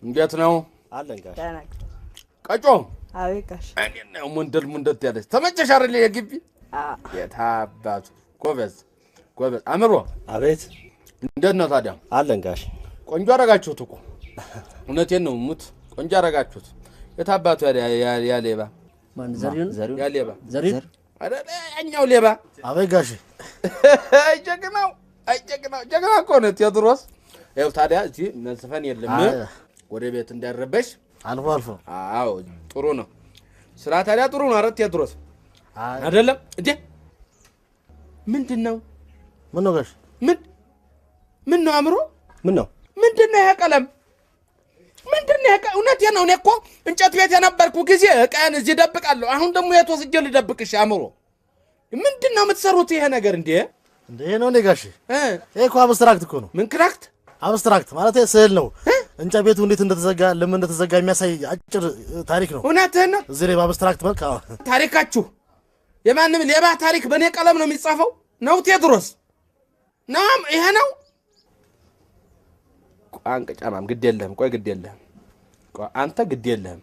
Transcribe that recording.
እንዴት ነው አለን ጋሽ ቀጮ አቤት ጋሽ እኔ ነው ሙንደል ያለች ተመቸሽ አይደል የግቢ የታባቱ ጎበዝ አምሮ አቤት እንዴት ነው ታዲያ አለን ጋሽ ቆንጆ አረጋችሁት እኮ እውነቴን ነው ሙት ቆንጆ አረጋችሁት የታባቱ ያ ሌባ ማን ዘሪው ያ ሌባ ዘሪው አይደል ያኛው ሌባ አቤት ጋሽ ጀግናው ጀግና እኮ ነው ቴዎድሮስ ይኸው ታዲያ እዚህ መስፈን የለም ወደ ቤት እንዳይረበሽ አልፎ አዎ ጥሩ ነው ስራ ታዲያ ጥሩ ነው አረት ቴዎድሮስ አይደለም እንዴ ምንድነው ምን ነው ጋሽ ምን ነው አምሮ ምን ነው ምንድነው ይሄ ቀለም ምንድነው ይሄ እውነቴን ነው እኔ እኮ እንጨት ቤት የነበርኩ ጊዜ እቃን እዚህ ደብቃለሁ አሁን ደግሞ የት ወስጄ ልደብቅሽ አምሮ ምንድነው የምትሰሩት ይሄ ነገር እንዴ ነው እንዴ ጋሽ ይሄ እኮ አብስትራክት እኮ ነው ምን ክራክት አብስትራክት ማለት ስዕል ነው እንጨት ቤቱ እንዴት እንደተዘጋ ለምን እንደተዘጋ የሚያሳይ አጭር ታሪክ ነው እውነትህን ነው እዚህ ላይ በአብስትራክት መልክ ታሪካችሁ የማንም ሌባ ታሪክ በኔ ቀለም ነው የሚጻፈው ነው ቴዎድሮስ ናም ይሄ ነው ቋንቅ ጫማም ግድ የለህም ቆይ አንተ ግድ የለህም